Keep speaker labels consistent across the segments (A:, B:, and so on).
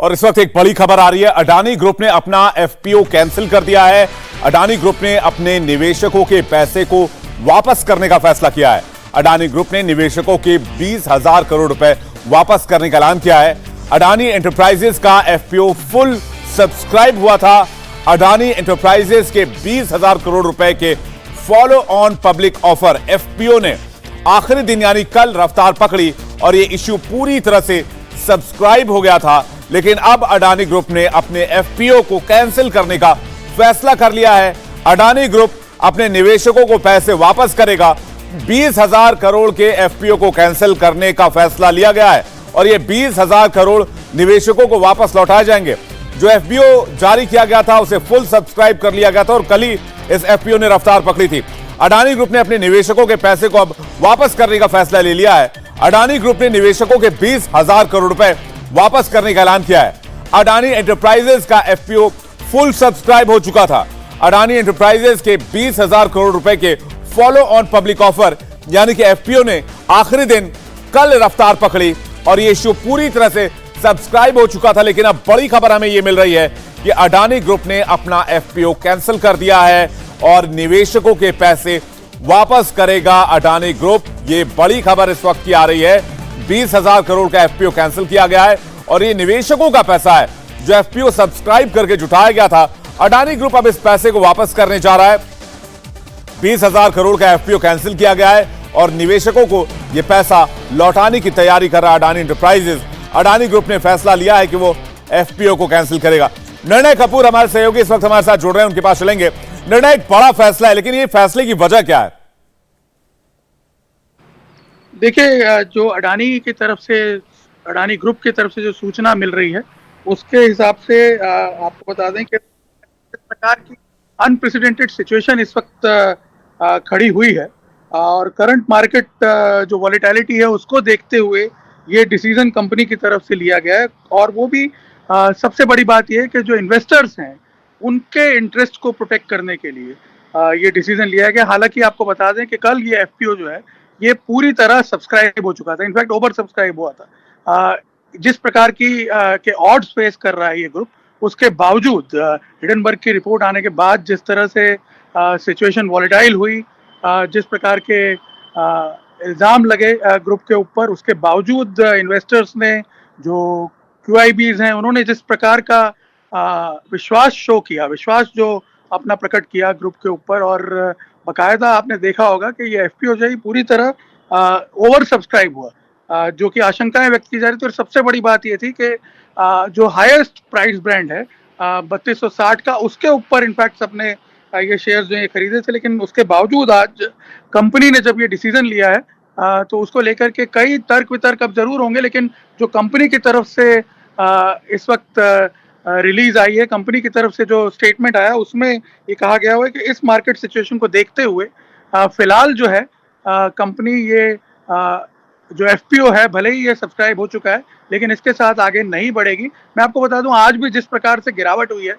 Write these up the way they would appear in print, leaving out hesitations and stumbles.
A: और इस वक्त एक बड़ी खबर आ रही है। अडानी ग्रुप ने अपना एफपीओ कैंसिल कर दिया है। अडानी ग्रुप ने अपने निवेशकों के पैसे को वापस करने का फैसला किया है। अडानी ग्रुप ने निवेशकों के 20,000 करोड़ रुपए वापस करने का ऐलान किया है। अडानी एंटरप्राइजेस का एफपीओ फुल सब्सक्राइब हुआ था। अडानी एंटरप्राइजेस के 20,000 करोड़ रुपए के follow on public offer FPO ने आखिरी दिन यानी कल रफ्तार पकड़ी और यह इश्यू पूरी तरह से सब्सक्राइब हो गया था। लेकिन अब अडानी ग्रुप ने अपने एफपीओ को कैंसिल करने का फैसला कर लिया है। अडानी ग्रुप अपने निवेशकों को पैसे वापस करेगा। 20,000 करोड़ के एफपीओ को कैंसिल करने का फैसला लिया गया है और ये 20,000 करोड़ निवेशकों को वापस लौटाए जाएंगे। जो एफपीओ जारी किया गया था उसे फुल सब्सक्राइब कर लिया गया था और कल ही इस एफपीओ ने रफ्तार पकड़ी थी। अडानी ग्रुप ने अपने निवेशकों के पैसे को अब वापस करने का फैसला ले लिया है। अडानी ग्रुप ने निवेशकों के 20,000 करोड़ रुपए वापस करने का ऐलान किया है। अडानी एंटरप्राइजेस का एफपीओ फुल सब्सक्राइब हो चुका था। अडानी एंटरप्राइजेस के 20,000 करोड़ रुपए के फॉलो ऑन पब्लिक ऑफर यानी कि एफपीओ ने आखिरी दिन कल रफ्तार पकड़ी और यह इश्यू पूरी तरह से सब्सक्राइब हो चुका था। लेकिन अब बड़ी खबर हमें यह मिल रही है कि अडानी ग्रुप ने अपना एफपीओ कैंसिल कर दिया है और निवेशकों के पैसे वापस करेगा अडानी ग्रुप। ये बड़ी खबर इस वक्त की आ रही है। 20,000 करोड़ का एफपीओ कैंसिल किया गया है और ये निवेशकों का पैसा है जो एफपीओ सब्सक्राइब करके जुटाया गया था। अडानी ग्रुप अब इस पैसे को वापस करने जा रहा है। 20,000 करोड़ का एफपीओ कैंसिल किया गया है और निवेशकों को यह पैसा लौटाने की तैयारी कर रहा है अडानी एंटरप्राइजेस। अडानी ग्रुप ने फैसला लिया है कि वो एफपीओ को कैंसिल करेगा। निर्णय कपूर हमारे सहयोगी इस वक्त हमारे साथ जुड़ रहे हैं, उनके पास चलेंगे। निर्णय एक बड़ा फैसला है, लेकिन ये फैसले की वजह क्या है?
B: देखिए, जो अडानी की तरफ से, अडानी ग्रुप की तरफ से जो सूचना मिल रही है उसके हिसाब से आपको बता दें कि इस प्रकार की अनप्रेसिडेंटेड सिचुएशन इस वक्त खड़ी हुई है और करंट मार्केट जो वॉलेटिलिटी है उसको देखते हुए ये डिसीजन कंपनी की तरफ से लिया गया है। और वो भी सबसे बड़ी बात यह है कि जो इन्वेस्टर्स हैं उनके इंटरेस्ट को प्रोटेक्ट करने के लिए ये डिसीजन लिया गया। हालांकि आपको बता दें कि कल ये एफपीओ जो है ये पूरी तरह सब्सक्राइब हो चुका था, इनफैक्ट ओवर सब्सक्राइब हुआ था। जिस प्रकार की के ऑड्स फेस कर रहा है ये ग्रुप, उसके बावजूद हिडनबर्ग की रिपोर्ट आने के बाद जिस तरह से सिचुएशन वॉलेटाइल हुई, जिस प्रकार के इल्ज़ाम लगे ग्रुप के ऊपर, उसके बावजूद इन्वेस्टर्स ने, जो क्यूआईबीज हैं, उन्होंने जिस प्रकार का विश्वास शो किया, विश्वास जो अपना प्रकट किया ग्रुप के ऊपर, और बाकायदा आपने देखा होगा कि ये एफपीओ जो है पूरी तरह ओवर सब्सक्राइब हुआ, जो कि आशंकाएं व्यक्त की जा रही थी। और सबसे बड़ी बात ये थी कि जो हाईएस्ट प्राइस ब्रांड है 3260 का, उसके ऊपर इनफैक्ट सबने ये शेयर्स जो है खरीदे थे। लेकिन उसके बावजूद आज कंपनी ने जब ये डिसीजन लिया है तो उसको लेकर के कई तर्क वितर्क अब जरूर होंगे, लेकिन जो कंपनी की तरफ से इस वक्त रिलीज आई है, कंपनी की तरफ से जो स्टेटमेंट आया उसमें ये कहा गया हुआ है कि इस मार्केट सिचुएशन को देखते हुए फिलहाल जो है कंपनी ये जो एफपीओ है, भले ही ये सब्सक्राइब हो चुका है, लेकिन इसके साथ आगे नहीं बढ़ेगी। मैं आपको बता दूं, आज भी जिस प्रकार से गिरावट हुई है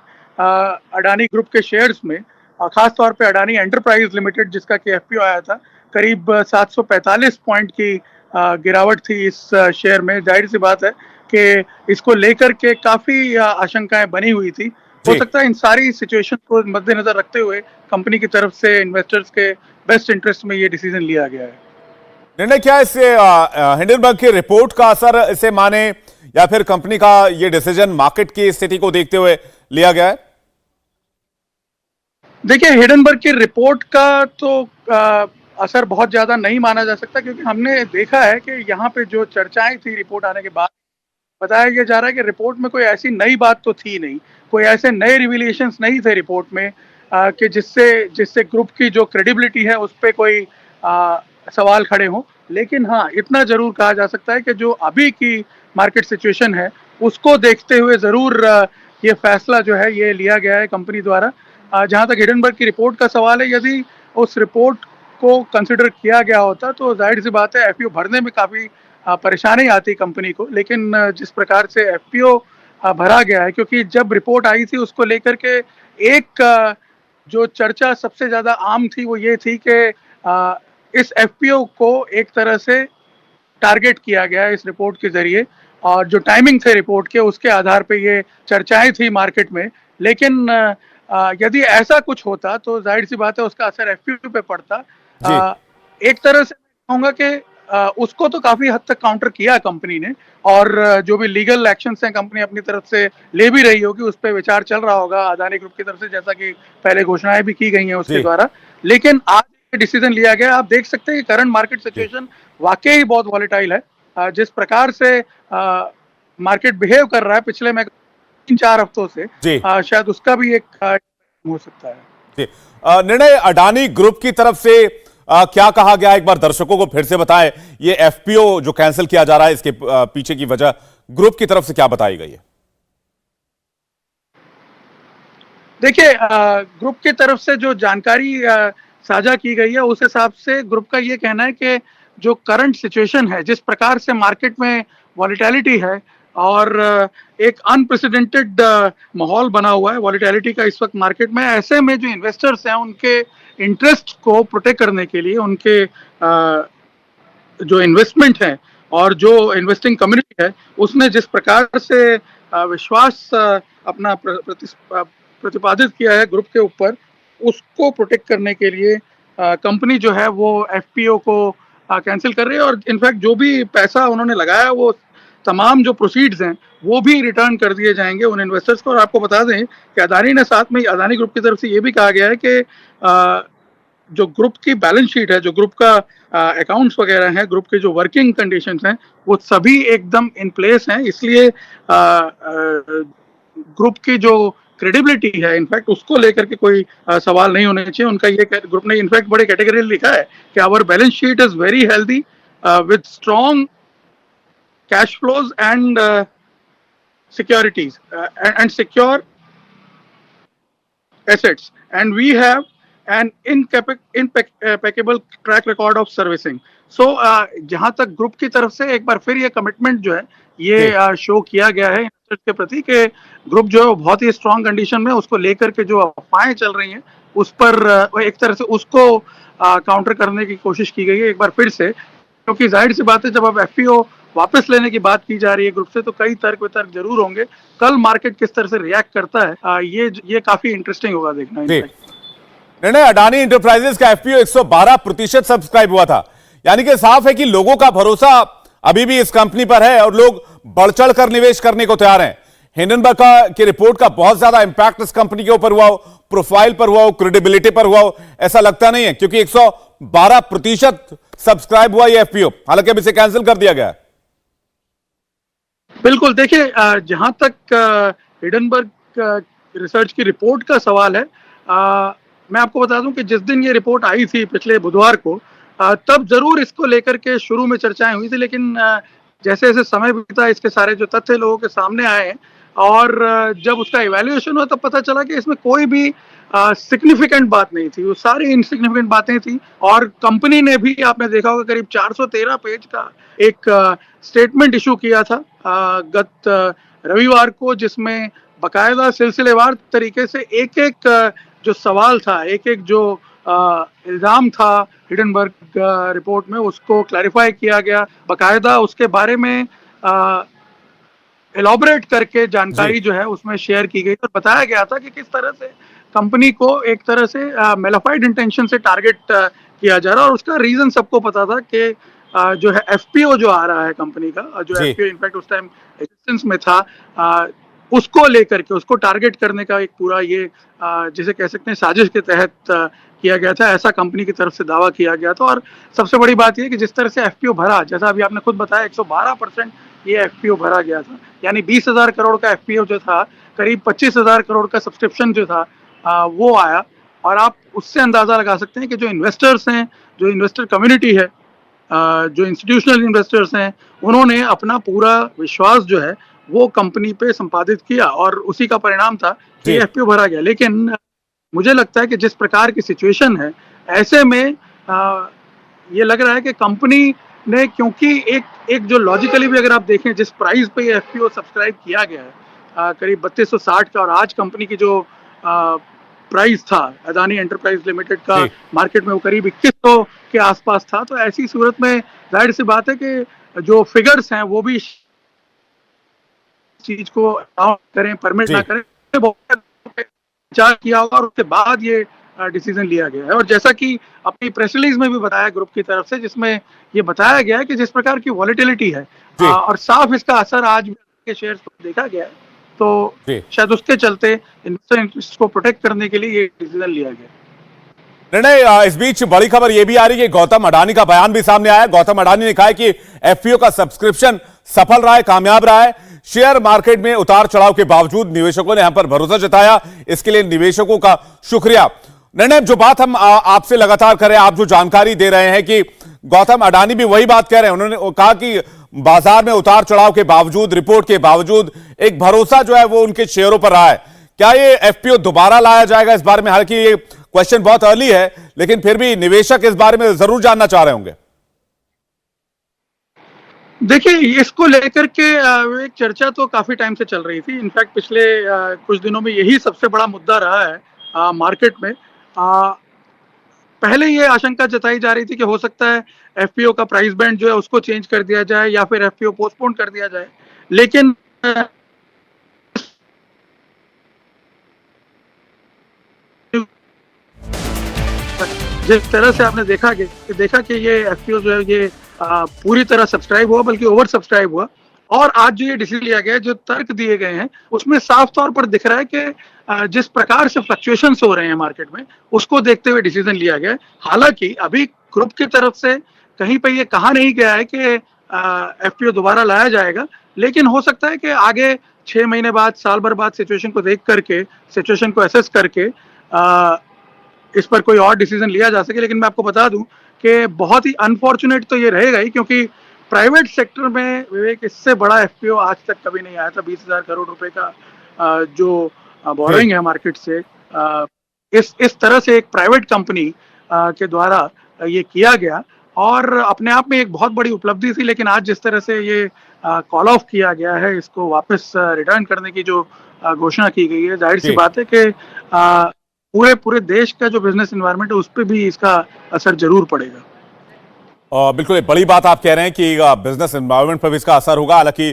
B: अडानी ग्रुप के शेयर्स में, खास तौर पे अडानी एंटरप्राइज लिमिटेड जिसका कि एफपीओ आया था, करीब 745 पॉइंट की गिरावट थी इस शेयर में। जाहिर सी बात है कि इसको लेकर के काफी आशंकाएं बनी हुई थी। हो सकता है इन सारी सिचुएशन को मद्देनजर रखते हुए कंपनी की तरफ से इन्वेस्टर्स के बेस्ट इंटरेस्ट में ये डिसीजन लिया गया है।
A: निर्णय क्या है इससे? हिंडनबर्ग की रिपोर्ट का असर इसे माने या फिर कंपनी का ये डिसीजन मार्केट की स्थिति को देखते हुए लिया गया है?
B: देखिए, हिडनबर्ग की रिपोर्ट का तो असर बहुत ज्यादा नहीं माना जा सकता, क्योंकि हमने देखा है कि यहाँ पे जो चर्चाएं थी रिपोर्ट आने के बाद, बताया गया जा रहा है कि रिपोर्ट में कोई ऐसी नई बात तो थी नहीं, कोई ऐसे नए रिविलेशंस नहीं थे रिपोर्ट में कि जिससे ग्रुप की जो क्रेडिबिलिटी है उस पर कोई सवाल खड़े हों। लेकिन हाँ, इतना जरूर कहा जा सकता है कि जो अभी की मार्केट सिचुएशन है उसको देखते हुए जरूर ये फैसला जो है ये लिया गया है कंपनी द्वारा। जहाँ तक हिडनबर्ग की रिपोर्ट का सवाल है, यदि उस रिपोर्ट को कंसिडर किया गया होता तो जाहिर सी बात है एफपीओ भरने में काफ़ी परेशानी आती कंपनी को। लेकिन जिस प्रकार से एफपीओ भरा गया है, क्योंकि जब रिपोर्ट आई थी उसको लेकर के एक जो चर्चा सबसे ज़्यादा आम थी वो ये थी कि इस एफपीओ को एक तरह से टारगेट किया गया है इस रिपोर्ट के जरिए, और जो टाइमिंग थे रिपोर्ट के, उसके आधार पे ये चर्चाएं थी मार्केट में। लेकिन यदि ऐसा कुछ होता तो जाहिर सी बात है उसका असर एफपीओ पे पड़ता।
A: जी
B: एक तरह से मैं कहूंगा कि उसको तो काफी हद तक काउंटर किया कंपनी ने, और जो भी लीगल एक्शंस हैं कंपनी अपनी तरफ से ले भी रही होगी, उस पर विचार चल रहा होगा अदानी ग्रुप की तरफ से, जैसा कि पहले घोषणाएं भी की गई हैं उसके
A: जी
B: द्वारा। लेकिन आज डिसीजन लिया गया, आप देख सकते हैं कि करंट मार्केट सिचुएशन वाकई ही बहुत वॉलेटाइल है। जिस प्रकार से मार्केट बिहेव कर रहा है पिछले मैं 3-4 हफ्तों से,
A: जी
B: शायद उसका भी एक हो सकता है।
A: जी। निर्णय अडानी ग्रुप की तरफ से क्या कहा गया, एक बार दर्शकों को फिर से बताएं। ये एफपीओ जो कैंसिल किया जा रहा है, इसके पीछे की वजह ग्रुप की तरफ से क्या बताई गई है?
B: देखिए, ग्रुप की तरफ से जो जानकारी साझा की गई है, उस हिसाब से ग्रुप का ये कहना है कि जो करंट सिचुएशन है, जिस प्रकार से मार्केट में वॉलेटिलिटी है और एक अनप्रेसिडेंटेड माहौल बना हुआ है वॉलेटिलिटी का इस वक्त मार्केट में, ऐसे में जो इन्वेस्टर्स हैं उनके इंटरेस्ट को प्रोटेक्ट करने के लिए, उनके जो इन्वेस्टमेंट है और जो इन्वेस्टिंग कम्युनिटी है, उसने जिस प्रकार से विश्वास अपना प्रतिपादित किया है ग्रुप के ऊपर, उसको प्रोटेक्ट करने के लिए कंपनी जो है वो एफपीओ को कैंसिल कर रही है। और इनफैक्ट जो भी पैसा उन्होंने लगाया, वो तमाम जो प्रोसीड्स हैं वो भी रिटर्न कर दिए जाएंगे उन इन्वेस्टर्स को। और आपको बता दें कि अदानी ने साथ में, अदानी ग्रुप की तरफ से ये भी कहा गया है कि जो ग्रुप की बैलेंस शीट है, जो ग्रुप का अकाउंट्स वगैरह हैं, ग्रुप के जो वर्किंग कंडीशंस हैं, वो सभी एकदम इन प्लेस हैं। इसलिए ग्रुप की जो क्रेडिबिलिटी है, इनफैक्ट उसको लेकर के कोई सवाल नहीं होने चाहिए। उनका ये ग्रुप ने इनफैक्ट बड़े कैटेगरी लिखा है कि our balance sheet is very healthy with strong cash flows and securities and secure assets, and we have an impeccable track record of servicing. So जहां तक ग्रुप की तरफ से एक बार फिर ये कमिटमेंट जो है ये शो किया गया है इन्वेस्टर्स के प्रति कि ग्रुप जो है बहुत ही स्ट्रॉन्ग कंडीशन में, उसको लेकर के जो अफवाहें चल रही हैं उस पर एक तरह से उसको काउंटर करने की कोशिश की गई है एक बार फिर से। क्योंकि जाहिर सी बात है, जब अब एफपीओ वापस लेने की बात की जा रही है ग्रुप से, तो कई तर्क वितर्क जरूर होंगे। कल मार्केट किस तरह से रिएक्ट करता है, ये काफी इंटरेस्टिंग होगा देखना।
A: निर्णय, अडानी इंटरप्राइजेस का एफपीओ 112% सब्सक्राइब हुआ था, यानी कि साफ है कि लोगों का भरोसा अभी भी इस कंपनी पर है और लोग बढ़ चढ़ कर निवेश करने को तैयार हैं। हिंडनबर्ग की रिपोर्ट का बहुत ज्यादा इंपैक्ट इस कंपनी के ऊपर हुआ हो, प्रोफाइल पर हुआ हो, क्रेडिबिलिटी पर हुआ हो, ऐसा लगता नहीं है, क्योंकि 112% सब्सक्राइब हुआ ये एफपीओ, हालांकि अब इसे कैंसिल कर दिया गया है।
B: बिल्कुल, देखिए, जहां तक हिंडनबर्ग रिसर्च की रिपोर्ट का सवाल है, मैं आपको बता दूं कि जिस दिन ये रिपोर्ट आई थी पिछले बुधवार को, तब जरूर इसको लेकर के शुरू में चर्चाएं हुई थी। लेकिन जैसे जैसे समय बीता, इसके सारे जो तथ्य लोगों के सामने आए हैं और जब उसका इवैल्यूएशन हुआ, तब पता चला कि इसमें कोई भी सिग्निफिकेंट बात नहीं थी, वो सारी इनसिग्निफिकेंट बातें थी। और कंपनी ने भी, आपने देखा होगा, करीब 413 पेज का एक स्टेटमेंट इशू किया था गत रविवार को, जिसमें बकायदा सिलसिलेवार तरीके से एक एक जो सवाल था, एक एक जो इल्जाम था हिंडनबर्ग रिपोर्ट में, उसको क्लैरिफाई किया गया, बकायदा उसके बारे में एलॉबरेट करके जानकारी जो है उसमें शेयर की गई और बताया गया था कि किस तरह से कंपनी को एक तरह से मेलाफाइड इंटेंशन से टारगेट किया जा रहा है। और उसका रीजन सबको पता था कि जो है एफपीओ जो आ रहा है कंपनी का, जो एफपीओ इनफैक्ट उस टाइम एग्जिस्टेंस में था, उसको लेकर के, उसको टारगेट करने का एक पूरा ये जिसे कह सकते हैं साजिश के तहत किया गया था, ऐसा कंपनी की तरफ से दावा किया गया था। और सबसे बड़ी बात यह कि जिस तरह से एफपीओ भरा, जैसा अभी आपने खुद बताया, 112% ये एफपीओ भरा गया था, यानी 20,000 करोड़ का एफपीओ जो था, करीब 25,000 करोड़ का सब्सक्रिप्शन जो था वो आया। और आप उससे अंदाजा लगा सकते हैं कि जो इन्वेस्टर्स हैं, जो इन्वेस्टर कम्युनिटी है, जो इंस्टीट्यूशनल इन्वेस्टर्स हैं, उन्होंने अपना पूरा विश्वास जो है वो कंपनी पे संपादित किया और उसी का परिणाम था कि एफपीओ भरा गया। लेकिन मुझे लगता है कि जिस प्रकार की सिचुएशन है, ऐसे में ये लग रहा है कि कंपनी ने, क्योंकि एक जो लॉजिकली भी अगर आप देखें, जिस प्राइस पे ये एफपीओ सब्सक्राइब किया गया है करीब 3260 का, और आज कंपनी की जो प्राइस था अदानी एंटरप्राइज लिमिटेड का मार्केट में, वो करीब 2100 के आसपास था। तो ऐसी सूरत में जाहिर सी बात है कि जो फिगर्स हैं वो भी चीज को अलाउ करें, परमिट
A: जी।
B: ना करें, बहुत विचार किया होगा और उसके बाद ये डिसीजन लिया गया है। और जैसा कि अपनी प्रेस रिलीज में भी बताया ग्रुप की तरफ से, जिसमें ये बताया गया है कि जिस प्रकार की वॉलेटिलिटी है
A: जी।
B: और साफ इसका असर आज भी के शेयर्स पर देखा गया है, तो
A: जी।
B: शायद उसके चलते इन्वेस्टर इंटरेस्ट को प्रोटेक्ट करने के लिए ये डिसीजन लिया गया।
A: निर्णय, इस बीच बड़ी खबर यह भी आ रही है कि गौतम अडानी का बयान भी सामने आया है। गौतम अडानी ने कहा है कि एफपीओ का सब्सक्रिप्शन सफल रहा है, कामयाब रहा है। शेयर मार्केट में उतार चढ़ाव के बावजूद निवेशकों ने यहां पर भरोसा जताया, इसके लिए निवेशकों का शुक्रिया। निर्णय, जो बात हम आपसे लगातार करें, आप जो जानकारी दे रहे हैं कि गौतम अडानी भी वही बात कह रहे हैं। उन्होंने कहा कि बाजार में उतार चढ़ाव के बावजूद, रिपोर्ट के बावजूद एक भरोसा जो है वो उनके शेयरों पर रहा है। क्या ये एफपीओ दोबारा लाया जाएगा, इस बारे में, हालांकि ये क्वेश्चन बहुत अर्ली है, लेकिन फिर भी निवेशक इस बारे में जरूर जानना चाह रहे होंगे।
B: देखिए, इसको लेकर के एक चर्चा तो काफी टाइम से चल रही थी। इनफैक्ट पिछले कुछ दिनों में यही सबसे बड़ा मुद्दा रहा है मार्केट में। पहले ये आशंका जताई जा रही थी कि हो सकता है एफपीओ का प्राइस बैंड जो है उसको चेंज कर दिया जाए या फिर एफपीओ पोस्टपोन कर दिया जाए, लेकिन जिस तरह से आपने देखा कि ये एफपीओ जो है ये पूरी तरह सब्सक्राइब हुआ, बल्कि ओवर सब्सक्राइब हुआ। और आज जो ये डिसीजन लिया गया, जो तर्क दिए गए हैं, उसमें साफ तौर पर दिख रहा है कि जिस प्रकार से फ्लक्चुएशंस हो रहे हैं मार्केट में, उसको देखते हुए डिसीजन लिया गया है। हालांकि अभी ग्रुप की तरफ से कहीं पर ये कहा नहीं गया है कि एफपीओ दोबारा लाया जाएगा, लेकिन हो सकता है कि आगे 6 महीने बाद, साल भर बाद सिचुएशन को देख करके, सिचुएशन को एसेस करके इस पर कोई और डिसीजन लिया जा सके। लेकिन मैं आपको बता दूं कि बहुत ही अनफॉर्चुनेट तो ये रहेगा ही, क्योंकि प्राइवेट सेक्टर में विवेक इससे बड़ा एफपीओ आज तक कभी नहीं आया था। 20,000 करोड़ रुपए का जो बोरोइंग है मार्केट से, इस तरह से एक प्राइवेट कंपनी के द्वारा ये किया गया, और अपने आप में एक बहुत बड़ी उपलब्धि थी। लेकिन आज जिस तरह से ये कॉल ऑफ किया गया है, इसको वापस रिटर्न करने की जो घोषणा की गई है, जाहिर सी बात है कि पूरे देश का जो बिजनेस एनवायरनमेंट है उस पर भी इसका असर जरूर पड़ेगा।
A: बिल्कुल एक बड़ी बात आप कह रहे हैं कि बिजनेस एनवायरनमेंट पर भी इसका असर होगा। हालांकि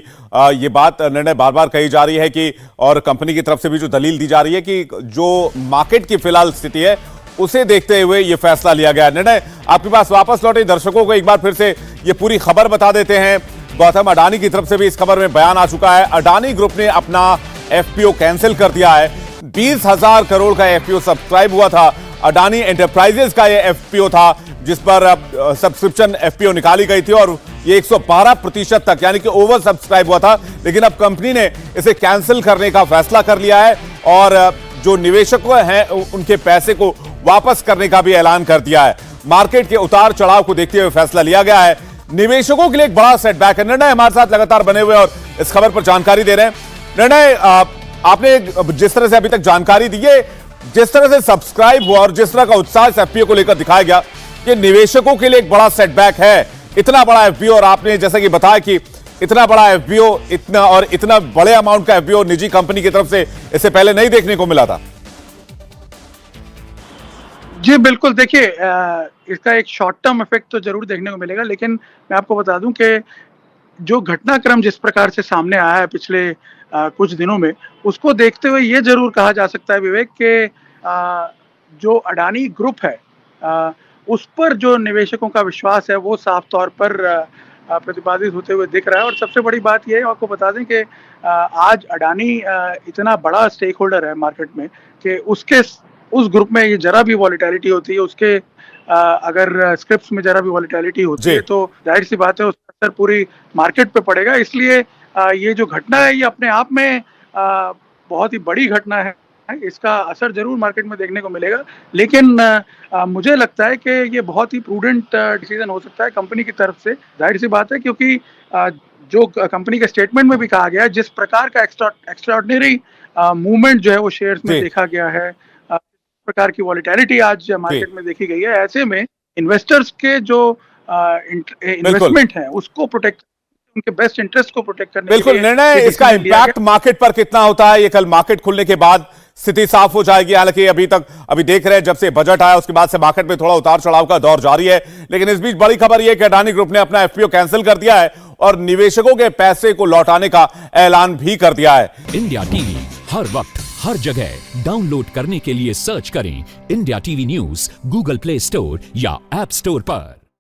A: ये बात, निर्णय बार बार कही जा रही है कि, और कंपनी की तरफ से भी जो दलील दी जा रही है कि जो मार्केट की फिलहाल स्थिति है उसे देखते हुए ये फैसला लिया गया। निर्णय, आपके पास वापस लौटे, दर्शकों को एक बार फिर से ये पूरी खबर बता देते हैं। गौतम अडानी की तरफ से भी इस खबर में बयान आ चुका है। अडानी ग्रुप ने अपना एफपीओ कैंसिल कर दिया है। 20,000 करोड़ का एफपीओ सब्सक्राइब हुआ था। अडानी एंटरप्राइजेस का ये एफपीओ था जिस पर सब्सक्रिप्शन एफपीओ निकाली गई थी, और ये 112% तक, यानी कि ओवर सब्सक्राइब हुआ था। लेकिन अब कंपनी ने इसे कैंसिल करने का फैसला कर लिया है और जो निवेशक हैं उनके पैसे को वापस करने का भी ऐलान कर दिया है। मार्केट के उतार चढ़ाव को देखते हुए फैसला लिया गया है। निवेशकों के लिए एक बड़ा सेटबैक है। निर्णय हमारे साथ लगातार बने हुए और इस खबर पर जानकारी दे रहे हैं। निर्णय, आपने जिस तरह से अभी तक जानकारी दी है, जिस तरह से सब्सक्राइब हुआ और जिस तरह का उत्साह इस एफपीओ को लेकर दिखाया गया, ये निवेशकों के लिए एक बड़ा सेटबैक है। इतना बड़ा एफपीओ, और आपने जैसा कि बताया कि इतना बड़ा एफपीओ, इतना बड़े अमाउंट का एफपीओ निजी कंपनी की तरफ से इससे पहले नहीं देखने को मिला था।
B: जी बिल्कुल, देखिए इसका एक शॉर्ट टर्म इफेक्ट तो जरूर देखने को मिलेगा, लेकिन मैं आपको बता दूं कि जो घटनाक्रम जिस प्रकार से सामने आया है पिछले कुछ दिनों में, उसको देखते हुए ये जरूर कहा जा सकता है विवेक कि जो अडानी ग्रुप है उस पर जो निवेशकों का विश्वास है वो साफ तौर पर प्रतिपादित होते हुए दिख रहा है। और सबसे बड़ी बात यह है, आपको बता दें कि आज अडानी इतना बड़ा स्टेक होल्डर है मार्केट में कि उस ग्रुप में ये जरा भी वॉलेटिलिटी होती है, उसके अगर स्क्रिप्ट्स में जरा भी वॉलेटिलिटी होती है तो जाहिर सी बात है उसका असर पूरी मार्केट पे पड़ेगा। इसलिए ये जो घटना है ये अपने आप में बहुत ही बड़ी घटना है, इसका असर जरूर मार्केट में देखने को मिलेगा। लेकिन मुझे लगता है कि ये बहुत ही प्रूडेंट डिसीजन हो सकता है कंपनी की तरफ से, जाहिर सी बात है, क्योंकि जो कंपनी के स्टेटमेंट में भी कहा गया है, जिस प्रकार का एक्स्ट्राऑर्डिनरी मूवमेंट जो है वो शेयर्स में देखा गया है, प्रकार की वॉलेटिलिटी आज मार्केट में देखी गई है, ऐसे में इन्वेस्टर्स के जो इन्वेस्टमेंट है उसको प्रोटेक्ट, उनके बेस्ट इंटरेस्ट को प्रोटेक्ट करने
A: बिल्कुल। निर्णय, इसका इंपैक्ट मार्केट पर कितना होता है, ये कल मार्केट खुलने के बाद स्थिति साफ हो जाएगी। हालांकि अभी देख रहे हैं, जब से बजट आया उसके बाद से मार्केट में थोड़ा उतार चढ़ाव का दौर जारी है, लेकिन इस बीच बड़ी खबर यह कि अडानी ग्रुप ने अपना एफपीओ कैंसिल कर दिया है और निवेशकों के पैसे को लौटाने का ऐलान भी कर दिया है।
C: इंडिया टीवी हर वक्त हर जगह डाउनलोड करने के लिए सर्च करें India TV news Google play store या ऐप स्टोर पर।